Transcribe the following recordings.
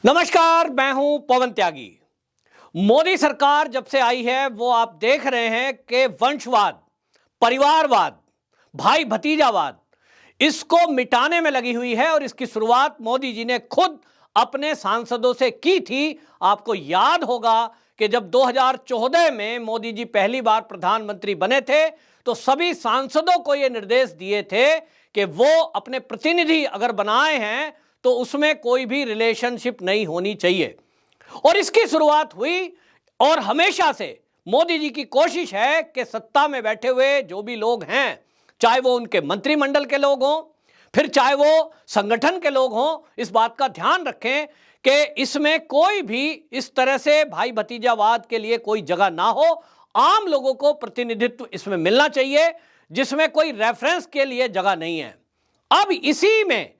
नमस्कार, मैं हूं पवन त्यागी। मोदी सरकार जब से आई है वो आप देख रहे हैं कि वंशवाद, परिवारवाद, भाई भतीजावाद इसको मिटाने में लगी हुई है और इसकी शुरुआत मोदी जी ने खुद अपने सांसदों से की थी। आपको याद होगा कि जब 2014 में मोदी जी पहली बार प्रधानमंत्री बने थे तो सभी सांसदों को यह निर्देश दिए थे कि वो अपने प्रतिनिधि अगर बनाए हैं तो उसमें कोई भी रिलेशनशिप नहीं होनी चाहिए। और इसकी शुरुआत हुई और हमेशा से मोदी जी की कोशिश है कि सत्ता में बैठे हुए जो भी लोग हैं, चाहे वो उनके मंत्रिमंडल के लोग हों, फिर चाहे वो संगठन के लोग हों, इस बात का ध्यान रखें कि इसमें कोई भी इस तरह से भाई भतीजावाद के लिए कोई जगह ना हो। आम लोगों को प्रतिनिधित्व इसमें मिलना चाहिए जिसमें कोई रेफरेंस के लिए जगह नहीं है। अब इसी में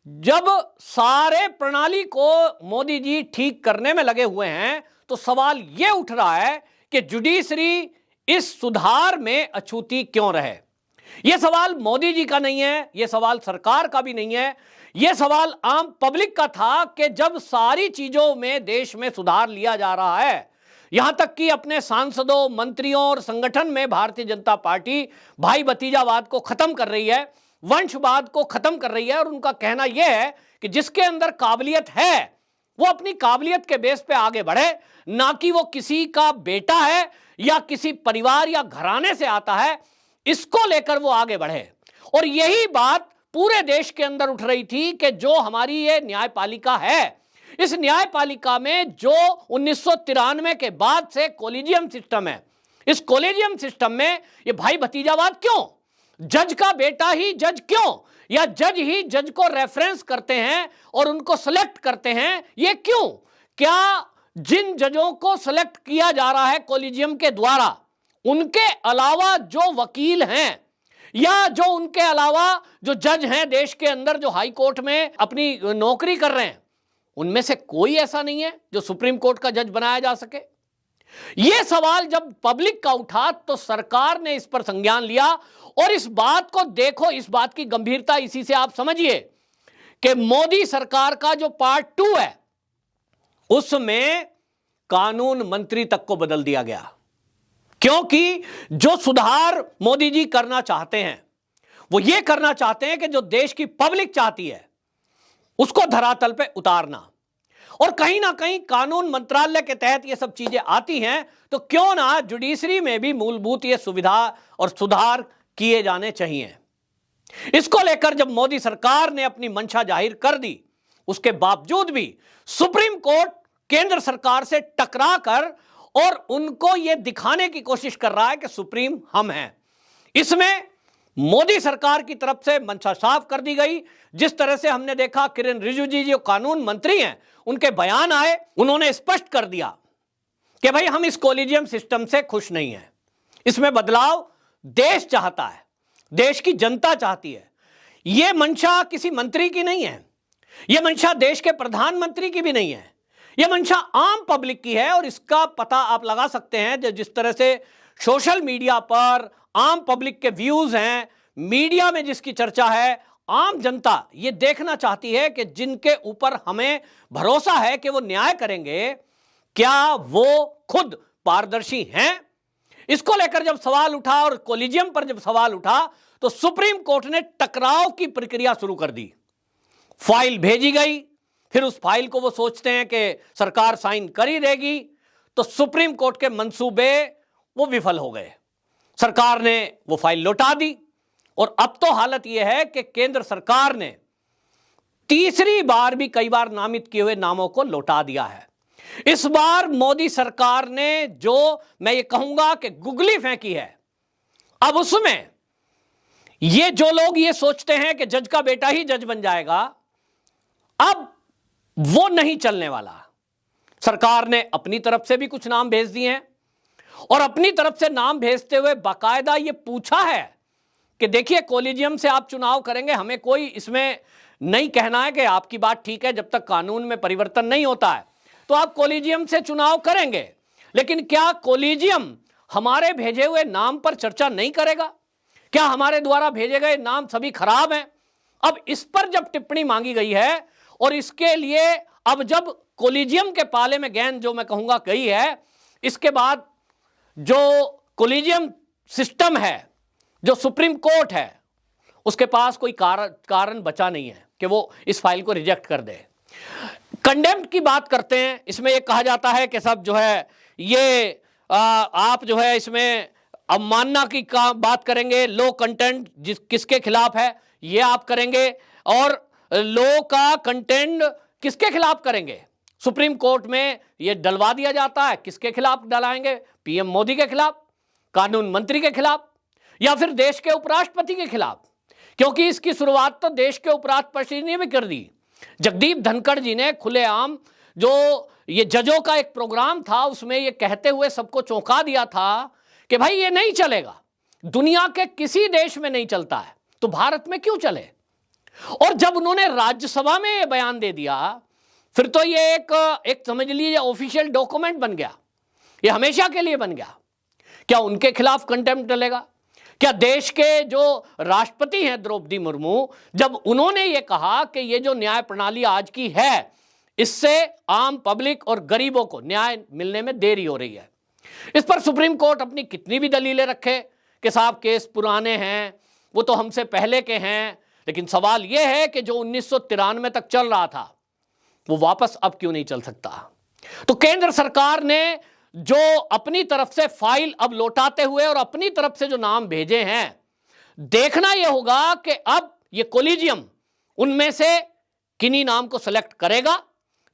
जब सारे प्रणाली को मोदी जी ठीक करने में लगे हुए हैं तो सवाल यह उठ रहा है कि जुडिशरी इस सुधार में अछूती क्यों रहे। यह सवाल मोदी जी का नहीं है, यह सवाल सरकार का भी नहीं है, यह सवाल आम पब्लिक का था कि जब सारी चीजों में देश में सुधार लिया जा रहा है, यहां तक कि अपने सांसदों, मंत्रियों और संगठन में भारतीय जनता पार्टी भाई भतीजावाद को खत्म कर रही है, वंशवाद को खत्म कर रही है। और उनका कहना यह है कि जिसके अंदर काबिलियत है वो अपनी काबिलियत के बेस पे आगे बढ़े, ना कि वो किसी का बेटा है या किसी परिवार या घराने से आता है, इसको लेकर वो आगे बढ़े। और यही बात पूरे देश के अंदर उठ रही थी कि जो हमारी ये न्यायपालिका है, इस न्यायपालिका में जो 1993 के बाद से कोलिजियम सिस्टम है, इस कोलिजियम सिस्टम में ये भाई भतीजावाद क्यों, जज का बेटा ही जज क्यों, या जज ही जज को रेफरेंस करते हैं और उनको सेलेक्ट करते हैं, ये क्यों? क्या जिन जजों को सेलेक्ट किया जा रहा है कोलिजियम के द्वारा, उनके अलावा जो वकील हैं या जो उनके अलावा जो जज हैं देश के अंदर जो हाई कोर्ट में अपनी नौकरी कर रहे हैं, उनमें से कोई ऐसा नहीं है जो सुप्रीम कोर्ट का जज बनाया जा सके? यह सवाल जब पब्लिक का उठा तो सरकार ने इस पर संज्ञान लिया। और इस बात को देखो, इस बात की गंभीरता इसी से आप समझिए कि मोदी सरकार का जो पार्ट 2 है उसमें कानून मंत्री तक को बदल दिया गया, क्योंकि जो सुधार मोदी जी करना चाहते हैं वो ये करना चाहते हैं कि जो देश की पब्लिक चाहती है उसको धरातल पे उतारना। और कहीं ना कहीं कानून मंत्रालय के तहत ये सब चीजें आती हैं, तो क्यों ना जुडिशरी में भी मूलभूत ये सुविधा और सुधार किए जाने चाहिए। इसको लेकर जब मोदी सरकार ने अपनी मंशा जाहिर कर दी, उसके बावजूद भी सुप्रीम कोर्ट केंद्र सरकार से टकरा कर और उनको यह दिखाने की कोशिश कर रहा है कि सुप्रीम हम हैं। इसमें मोदी सरकार की तरफ से मंशा साफ कर दी गई। जिस तरह से हमने देखा किरेन रिजिजू जी जो कानून मंत्री हैं, उनके बयान आए, उन्होंने स्पष्ट कर दिया कि भाई हम इस कोलिजियम सिस्टम से खुश नहीं हैं, इसमें बदलाव देश चाहता है, देश की जनता चाहती है। यह मंशा किसी मंत्री की नहीं है, यह मंशा देश के प्रधानमंत्री की भी नहीं है, यह मंशा आम पब्लिक की है। और इसका पता आप लगा सकते हैं जिस तरह से सोशल मीडिया पर आम पब्लिक के व्यूज हैं, मीडिया में जिसकी चर्चा है, आम जनता यह देखना चाहती है कि जिनके ऊपर हमें भरोसा है कि वो न्याय करेंगे, क्या वो खुद पारदर्शी हैं। इसको लेकर जब सवाल उठा और कोलिजियम पर जब सवाल उठा तो सुप्रीम कोर्ट ने टकराव की प्रक्रिया शुरू कर दी। फाइल भेजी गई, फिर उस फाइल को वो सोचते हैं कि सरकार साइन कर ही देगी, तो सुप्रीम कोर्ट के मंसूबे वो विफल हो गए। सरकार ने वो फाइल लौटा दी और अब तो हालत यह है कि केंद्र सरकार ने तीसरी बार भी कई बार नामित किए हुए नामों को लौटा दिया है। इस बार मोदी सरकार ने जो मैं ये कहूंगा कि गुगली फेंकी है, अब उसमें ये जो लोग ये सोचते हैं कि जज का बेटा ही जज बन जाएगा, अब वो नहीं चलने वाला। सरकार ने अपनी तरफ से भी कुछ नाम भेज दिए हैं और अपनी तरफ से नाम भेजते हुए बाकायदा ये पूछा है कि देखिए कोलिजियम से आप चुनाव करेंगे, हमें कोई इसमें नहीं कहना है कि आपकी बात ठीक है, जब तक कानून में परिवर्तन नहीं होता है तो आप कोलिजियम से चुनाव करेंगे, लेकिन क्या कोलिजियम हमारे भेजे हुए नाम पर चर्चा नहीं करेगा? क्या हमारे द्वारा भेजे गए नाम सभी खराब हैं? अब इस पर जब टिप्पणी मांगी गई है और इसके लिए अब जब कोलिजियम के पाले में गेंद जो मैं कहूंगा गई है, इसके बाद जो कोलिजियम सिस्टम है, जो सुप्रीम कोर्ट है, उसके पास कोई कारण बचा नहीं है कि वो इस फाइल को रिजेक्ट कर दे। कंडेम्ड की बात करते हैं, इसमें ये कहा जाता है कि सब जो है ये आप जो है इसमें अवमानना की बात करेंगे, लो कंटेंट किसके खिलाफ है ये आप करेंगे, और लो का कंटेंट किसके खिलाफ करेंगे, सुप्रीम कोर्ट में ये डलवा दिया जाता है, किसके खिलाफ डलाएंगे, पीएम मोदी के खिलाफ, कानून मंत्री के खिलाफ, या फिर देश के उपराष्ट्रपति के खिलाफ, क्योंकि इसकी शुरुआत तो देश के उपराष्ट्रपति ने भी कर दी। जगदीप धनखड़ जी ने खुलेआम जो ये जजों का एक प्रोग्राम था उसमें ये कहते हुए सबको चौंका दिया था कि भाई ये नहीं चलेगा, दुनिया के किसी देश में नहीं चलता है तो भारत में क्यों चले। और जब उन्होंने राज्यसभा में ये बयान दे दिया फिर तो ये एक समझ लीजिए ऑफिशियल डॉक्यूमेंट बन गया, ये हमेशा के लिए बन गया। क्या उनके खिलाफ कंटेम्प्ट डलेगा? क्या देश के जो राष्ट्रपति हैं द्रौपदी मुर्मू, जब उन्होंने ये कहा कि ये जो न्याय प्रणाली आज की है इससे आम पब्लिक और गरीबों को न्याय मिलने में देरी हो रही है, इस पर सुप्रीम कोर्ट अपनी कितनी भी दलीलें रखे कि साहब केस पुराने हैं, वो तो हमसे पहले के हैं, लेकिन सवाल यह है कि जो 1993 तक चल रहा था वो वापस अब क्यों नहीं चल सकता। तो केंद्र सरकार ने जो अपनी तरफ से फाइल अब लौटाते हुए और अपनी तरफ से जो नाम भेजे हैं, देखना यह होगा कि अब ये कोलिजियम उनमें से किन्हीं नाम को सिलेक्ट करेगा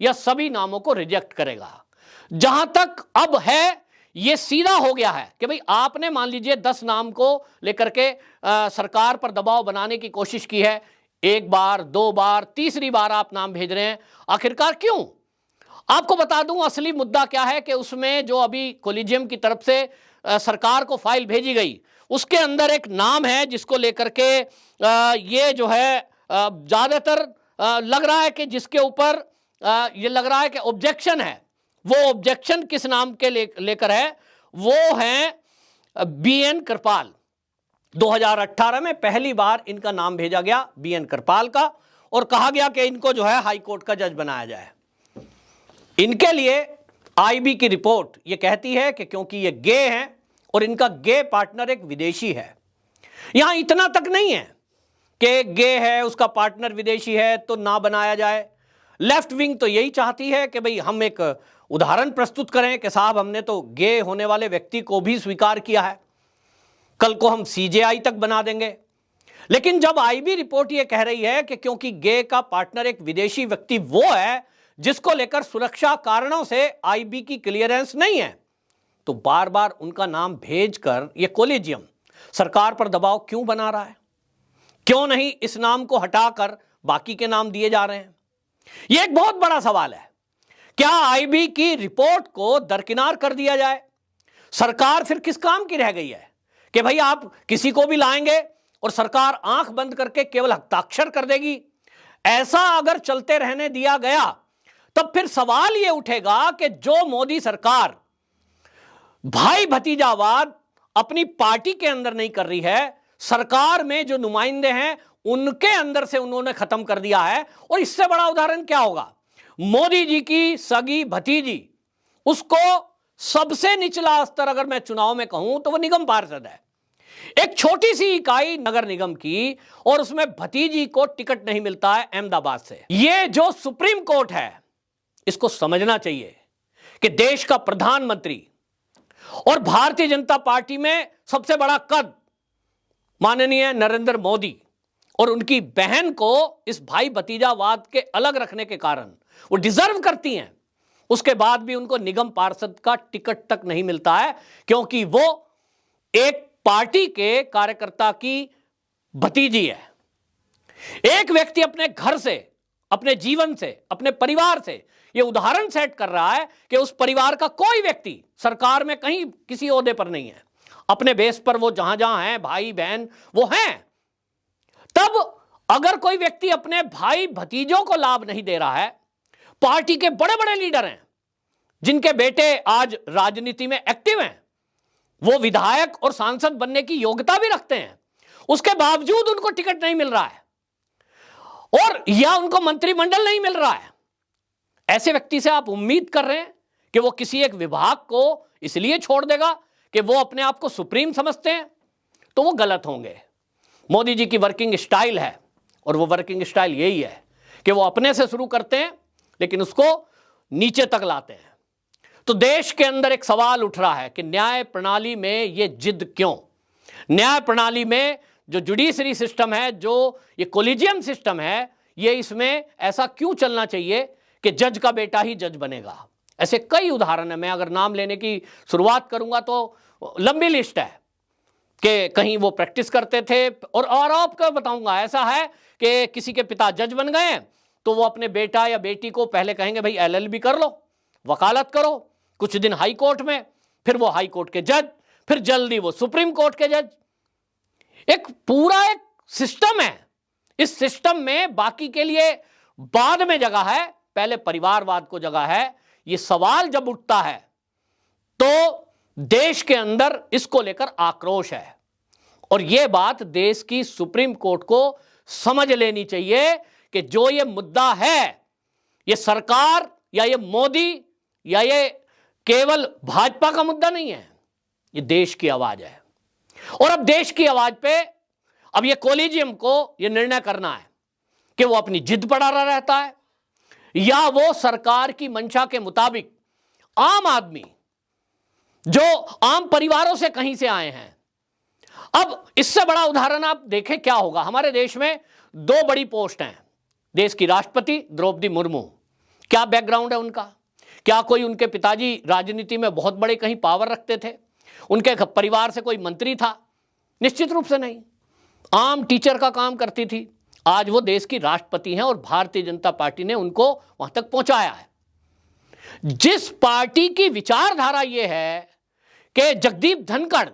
या सभी नामों को रिजेक्ट करेगा। जहां तक अब है ये सीधा हो गया है कि भाई आपने मान लीजिए 10 नाम को लेकर के सरकार पर दबाव बनाने की कोशिश की है, एक बार, 2 बार, तीसरी बार आप नाम भेज रहे हैं, आखिरकार क्यों? आपको बता दूं असली मुद्दा क्या है कि उसमें जो अभी कोलिजियम की तरफ से सरकार को फाइल भेजी गई उसके अंदर एक नाम है जिसको लेकर के ये जो है ज्यादातर लग रहा है कि जिसके ऊपर ये लग रहा है कि ऑब्जेक्शन है। वो ऑब्जेक्शन किस नाम के लेकर है? वो है बीएन कृपाल। 2018 में पहली बार इनका नाम भेजा गया बीएन कृपाल का और कहा गया कि इनको जो है हाई कोर्ट का जज बनाया जाए। इनके लिए आईबी की रिपोर्ट ये कहती है कि क्योंकि ये गे हैं और इनका गे पार्टनर एक विदेशी है। यहां इतना तक नहीं है कि गे है उसका पार्टनर विदेशी है तो ना बनाया जाए। लेफ्ट विंग तो यही चाहती है कि भाई हम एक उदाहरण प्रस्तुत करें कि साहब हमने तो गे होने वाले व्यक्ति को भी स्वीकार किया है, कल को हम सीजेआई तक बना देंगे। लेकिन जब आईबी रिपोर्ट ये कह रही है कि क्योंकि गे का पार्टनर एक विदेशी व्यक्ति वो है जिसको लेकर सुरक्षा कारणों से आईबी की क्लियरेंस नहीं है, तो बार बार उनका नाम भेजकर ये कोलिजियम सरकार पर दबाव क्यों बना रहा है? क्यों नहीं इस नाम को हटाकर बाकी के नाम दिए जा रहे हैं? यह एक बहुत बड़ा सवाल है। क्या आईबी की रिपोर्ट को दरकिनार कर दिया जाए? सरकार फिर किस काम की रह गई है कि भाई आप किसी को भी लाएंगे और सरकार आंख बंद करके केवल हस्ताक्षर कर देगी? ऐसा अगर चलते रहने दिया गया तब फिर सवाल यह उठेगा कि जो मोदी सरकार भाई भतीजावाद अपनी पार्टी के अंदर नहीं कर रही है, सरकार में जो नुमाइंदे हैं उनके अंदर से उन्होंने खत्म कर दिया है। और इससे बड़ा उदाहरण क्या होगा? मोदी जी की सगी भतीजी, उसको सबसे निचला स्तर अगर मैं चुनाव में कहूं तो वो निगम पार्षद है, एक छोटी सी इकाई नगर निगम की, और उसमें भतीजी को टिकट नहीं मिलता है अहमदाबाद से। ये जो सुप्रीम कोर्ट है इसको समझना चाहिए कि देश का प्रधानमंत्री और भारतीय जनता पार्टी में सबसे बड़ा कद माननीय नरेंद्र मोदी और उनकी बहन को इस भाई भतीजावाद के अलग रखने के कारण वो डिजर्व करती हैं, उसके बाद भी उनको निगम पार्षद का टिकट तक नहीं मिलता है क्योंकि वो एक पार्टी के कार्यकर्ता की भतीजी है। एक व्यक्ति अपने घर से, अपने जीवन से, अपने परिवार से यह उदाहरण सेट कर रहा है कि उस परिवार का कोई व्यक्ति सरकार में कहीं किसी ओहदे पर नहीं है, अपने बेस पर वो जहां जहां हैं भाई बहन वो हैं। तब अगर कोई व्यक्ति अपने भाई भतीजों को लाभ नहीं दे रहा है, पार्टी के बड़े बड़े लीडर हैं जिनके बेटे आज राजनीति में एक्टिव हैं, वो विधायक और सांसद बनने की योग्यता भी रखते हैं, उसके बावजूद उनको टिकट नहीं मिल रहा है और या उनको मंत्रिमंडल नहीं मिल रहा है, ऐसे व्यक्ति से आप उम्मीद कर रहे हैं कि वो किसी एक विभाग को इसलिए छोड़ देगा कि वो अपने आप को सुप्रीम समझते हैं, तो वो गलत होंगे। मोदी जी की वर्किंग स्टाइल है, और वो वर्किंग स्टाइल यही है कि वो अपने से शुरू करते हैं लेकिन उसको नीचे तक लाते हैं। तो देश के अंदर एक सवाल उठ रहा है कि न्याय प्रणाली में ये जिद क्यों? न्याय प्रणाली में जो जुडिशरी सिस्टम है, जो ये कोलिजियम सिस्टम है, ये इसमें ऐसा क्यों चलना चाहिए कि जज का बेटा ही जज बनेगा? ऐसे कई उदाहरण है, मैं अगर नाम लेने की शुरुआत करूंगा तो लंबी लिस्ट है कि कहीं वो प्रैक्टिस करते थे, और आपको बताऊंगा ऐसा है कि किसी के पिता जज बन गए हैं तो वो अपने बेटा या बेटी को पहले कहेंगे भाई LLB कर लो, वकालत करो, कुछ दिन हाई कोर्ट में, फिर वो हाई कोर्ट के जज, फिर जल्दी वो सुप्रीम कोर्ट के जज। एक पूरा एक सिस्टम है। इस सिस्टम में बाकी के लिए बाद में जगह है, पहले परिवारवाद को जगह है। ये सवाल जब उठता है तो देश के अंदर इसको लेकर आक्रोश है, और यह बात देश की सुप्रीम कोर्ट को समझ लेनी चाहिए कि जो ये मुद्दा है, ये सरकार या ये मोदी या ये केवल भाजपा का मुद्दा नहीं है, ये देश की आवाज है। और अब देश की आवाज पे अब ये कोलिजियम को ये निर्णय करना है कि वो अपनी जिद पर अड़ा रहता है या वो सरकार की मंशा के मुताबिक आम आदमी जो आम परिवारों से कहीं से आए हैं। अब इससे बड़ा उदाहरण आप देखें क्या होगा। हमारे देश में 2 बड़ी पोस्ट हैं, देश की राष्ट्रपति द्रौपदी मुर्मू। क्या बैकग्राउंड है उनका? क्या कोई उनके पिताजी राजनीति में बहुत बड़े कहीं पावर रखते थे? उनके परिवार से कोई मंत्री था? निश्चित रूप से नहीं। आम टीचर का काम करती थी। आज वो देश की राष्ट्रपति हैं और भारतीय जनता पार्टी ने उनको वहां तक पहुंचाया है। जिस पार्टी की विचारधारा यह है कि जगदीप धनखड़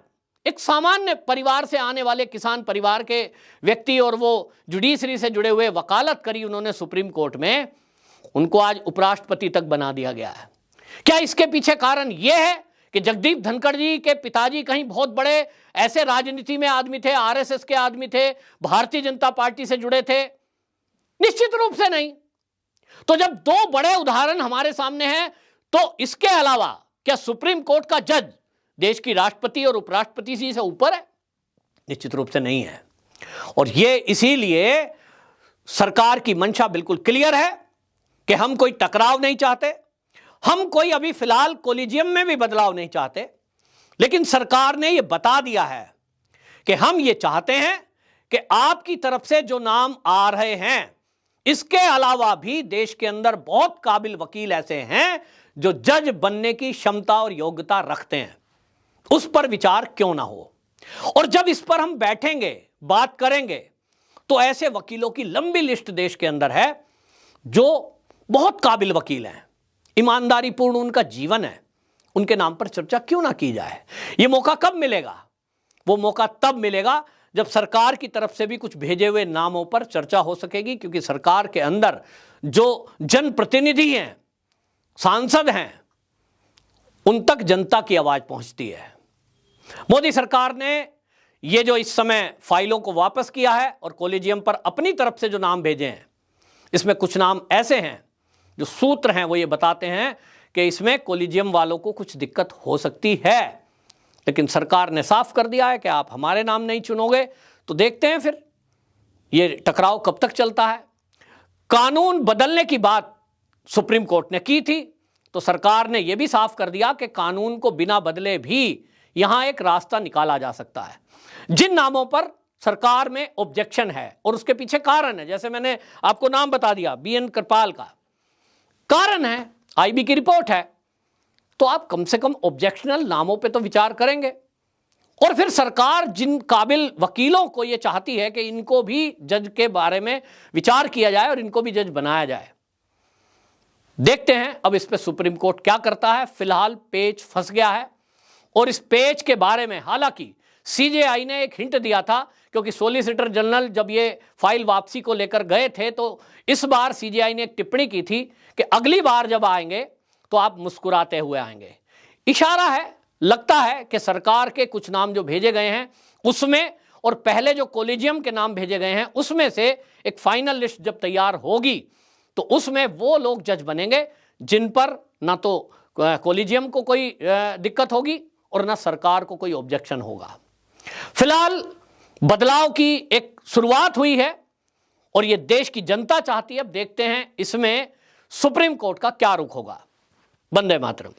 एक सामान्य परिवार से आने वाले किसान परिवार के व्यक्ति, और वो जुडिशरी से जुड़े हुए, वकालत करी उन्होंने सुप्रीम कोर्ट में, उनको आज उपराष्ट्रपति तक बना दिया गया है। क्या इसके पीछे कारण यह है कि जगदीप धनखड़ जी के पिताजी कहीं बहुत बड़े ऐसे राजनीति में आदमी थे, RSS के आदमी थे, भारतीय जनता पार्टी से जुड़े थे? निश्चित रूप से नहीं। तो जब 2 बड़े उदाहरण हमारे सामने हैं, तो इसके अलावा क्या सुप्रीम कोर्ट का जज देश की राष्ट्रपति और उपराष्ट्रपति जी से ऊपर है? निश्चित रूप से नहीं है। और ये इसीलिए सरकार की मंशा बिल्कुल क्लियर है कि हम कोई टकराव नहीं चाहते, हम कोई अभी फिलहाल कोलिजियम में भी बदलाव नहीं चाहते, लेकिन सरकार ने यह बता दिया है कि हम ये चाहते हैं कि आपकी तरफ से जो नाम आ रहे हैं, इसके अलावा भी देश के अंदर बहुत काबिल वकील ऐसे हैं जो जज बनने की क्षमता और योग्यता रखते हैं, उस पर विचार क्यों ना हो। और जब इस पर हम बैठेंगे, बात करेंगे, तो ऐसे वकीलों की लंबी लिस्ट देश के अंदर है जो बहुत काबिल वकील हैं, ईमानदारी पूर्ण उनका जीवन है, उनके नाम पर चर्चा क्यों ना की जाए। यह मौका कब मिलेगा? वो मौका तब मिलेगा जब सरकार की तरफ से भी कुछ भेजे हुए नामों पर चर्चा हो सकेगी, क्योंकि सरकार के अंदर जो जनप्रतिनिधि हैं, सांसद हैं, उन तक जनता की आवाज पहुंचती है। मोदी सरकार ने ये जो इस समय फाइलों को वापस किया है और कोलिजियम पर अपनी तरफ से जो नाम भेजे हैं, इसमें कुछ नाम ऐसे हैं जो सूत्र हैं वो ये बताते हैं कि इसमें कोलिजियम वालों को कुछ दिक्कत हो सकती है, लेकिन सरकार ने साफ कर दिया है कि आप हमारे नाम नहीं चुनोगे तो देखते हैं फिर ये टकराव कब तक चलता है। कानून बदलने की बात सुप्रीम कोर्ट ने की थी, तो सरकार ने यह भी साफ कर दिया कि कानून को बिना बदले भी यहां एक रास्ता निकाला जा सकता है। जिन नामों पर सरकार में ऑब्जेक्शन है और उसके पीछे कारण है, जैसे मैंने आपको नाम बता दिया BN कृपाल का, कारण है IB की रिपोर्ट है, तो आप कम से कम ऑब्जेक्शनल नामों पे तो विचार करेंगे। और फिर सरकार जिन काबिल वकीलों को ये चाहती है कि इनको भी जज के बारे में विचार किया जाए और इनको भी जज बनाया जाए, देखते हैं अब इस पे सुप्रीम कोर्ट क्या करता है। फिलहाल पेच फंस गया है, और इस पेच के बारे में हालांकि CJI ने एक हिंट दिया था, क्योंकि सॉलिसिटर जनरल जब ये फाइल वापसी को लेकर गए थे तो इस बार CJI ने एक टिप्पणी की थी कि अगली बार जब आएंगे तो आप मुस्कुराते हुए आएंगे। इशारा है, लगता है कि सरकार के कुछ नाम जो भेजे गए हैं उसमें, और पहले जो कोलिजियम के नाम भेजे गए हैं उसमें से एक फाइनल लिस्ट जब तैयार होगी तो उसमें वो लोग जज बनेंगे जिन पर ना तो कोलिजियम को कोई दिक्कत होगी और ना सरकार को कोई ऑब्जेक्शन होगा। फिलहाल बदलाव की एक शुरुआत हुई है और यह देश की जनता चाहती है। अब देखते हैं इसमें सुप्रीम कोर्ट का क्या रुख होगा। वंदे मातरम।